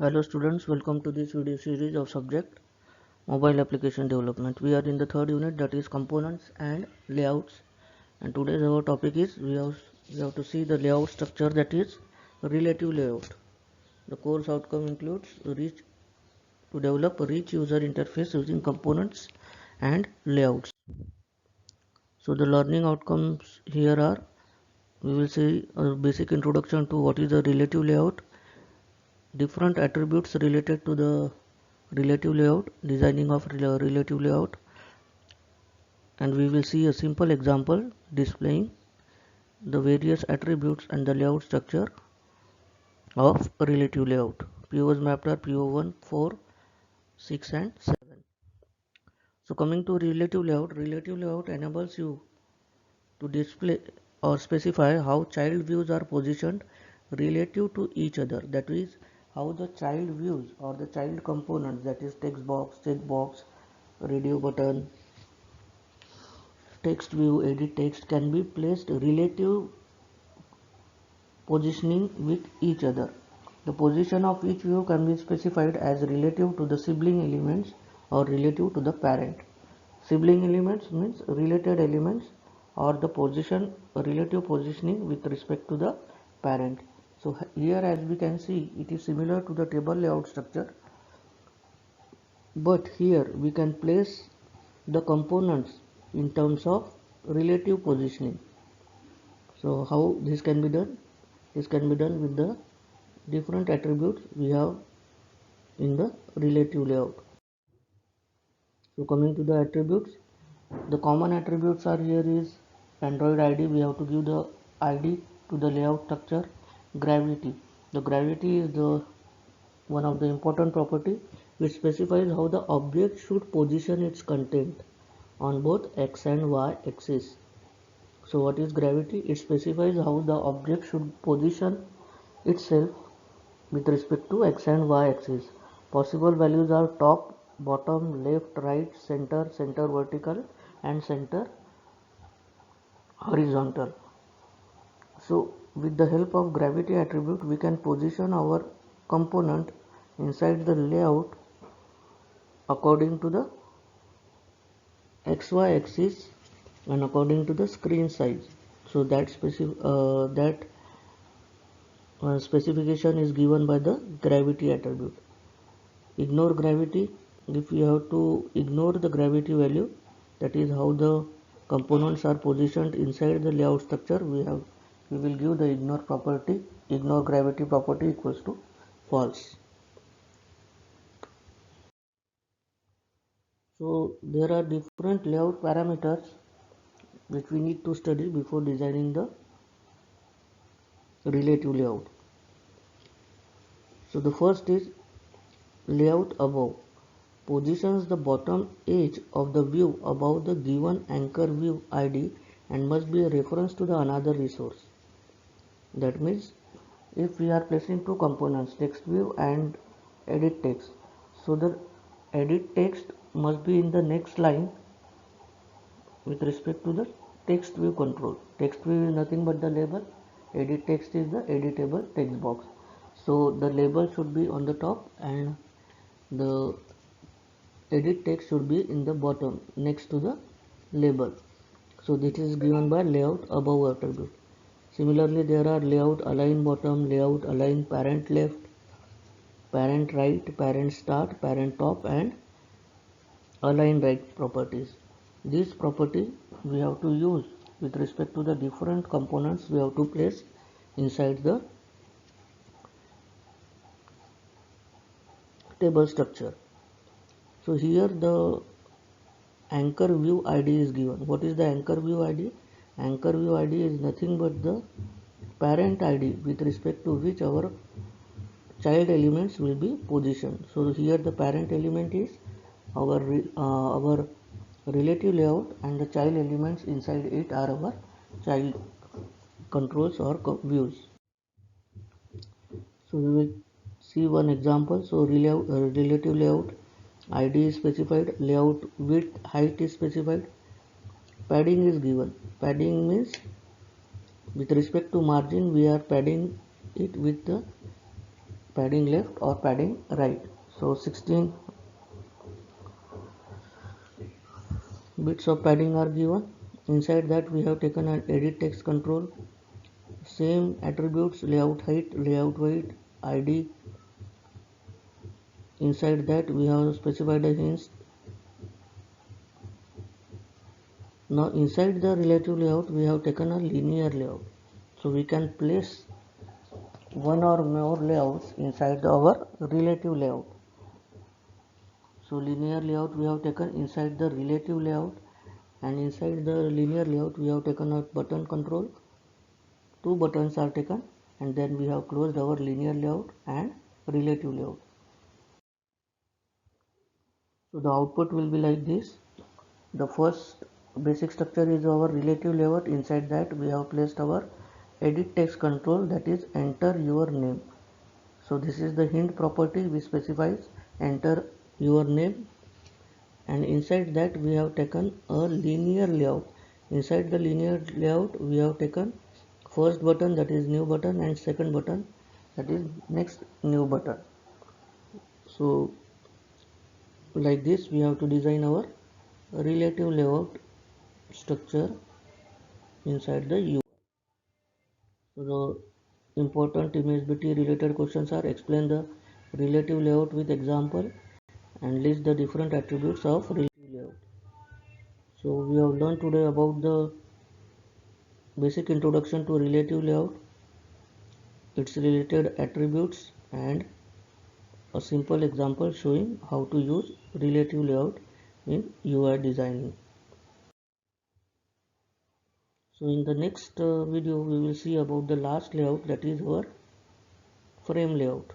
Hello students, welcome to this video series of subject mobile application development. We are in the third unit, that is components and layouts, and today's our topic is we have to see the layout structure, that is relative layout. The course outcome includes to develop a rich user interface using components and layouts. So the learning outcomes here are: we will see a basic introduction to what is a relative layout, different attributes related to the relative layout, designing of relative layout, and we will see a simple example displaying the various attributes and the layout structure of a relative layout. POs mapped are PO1, 4, 6 and 7. So coming to relative layout enables you to display or specify how child views are positioned relative to each other. That is, how the child views or the child components, that is text box, checkbox, radio button, text view, edit text, can be placed relative positioning with each other. The position of each view can be specified as relative to the sibling elements or relative to the parent. Sibling elements means related elements, or the position relative positioning with respect to the parent. So here, as we can see, it is similar to the table layout structure, but here we can place the components in terms of relative positioning. So how this can be done? This can be done with the different attributes we have in the relative layout. So coming to the attributes, the common attributes are here is Android ID. We have to give the ID to the layout structure. Gravity. The gravity is the one of the important property which specifies how the object should position its content on both x and y axis. So what is gravity? It specifies how the object should position itself with respect to x and y axis. Possible values are top, bottom, left, right, center, center vertical and center horizontal. So with the help of gravity attribute, we can position our component inside the layout according to the xy axis and according to the screen size. So that specification is given by the gravity attribute. Ignore gravity. If you have to ignore the gravity value, that is how the components are positioned inside the layout structure, we will give the ignore property. Ignore gravity property equals to false. So there are different layout parameters which we need to study before designing the relative layout. So the first is layout above. Positions the bottom edge of the view above the given anchor view ID and must be a reference to the another resource. That means if we are placing two components, text view and edit text, so the edit text must be in the next line with respect to the text view control. Text view is nothing but the label, edit text is the editable text box. So the label should be on the top and the edit text should be in the bottom next to the label. So this is given by layout above attribute. Similarly, there are layout align bottom, layout align parent left, parent right, parent start, parent top and align right properties. This property we have to use with respect to the different components we have to place inside the table structure. So here the anchor view ID is given. What is the anchor view ID? Anchor view ID is nothing but the parent ID with respect to which our child elements will be positioned. So here the parent element is our relative layout and the child elements inside it are our child controls or views. So we will see one example. So relative layout ID is specified, layout width height is specified, padding is given. Padding means with respect to margin we are padding it with the padding left or padding right. So 16 bits of padding are given. Inside that we have taken an edit text control, same attributes, layout height, layout weight, id. Inside that we have specified a hints. Now inside the relative layout we have taken a linear layout, so we can place one or more layouts inside our relative layout. So linear layout we have taken inside the relative layout, and inside the linear layout we have taken a button control. Two buttons are taken, and then we have closed our linear layout and relative layout. So the output will be like this. The first basic structure is our relative layout. Inside that we have placed our edit text control, that is enter your name. So this is the hint property we specifies enter your name, and inside that we have taken a linear layout. Inside the linear layout we have taken first button, that is new button, and second button, that is next new button. So like this we have to design our relative layout structure inside the UI. So the important imageability related questions are: explain the relative layout with example and list the different attributes of relative layout. So we have learned today about the basic introduction to relative layout, its related attributes, and a simple example showing how to use relative layout in UI designing. So in the next video we will see about the last layout, that is our frame layout.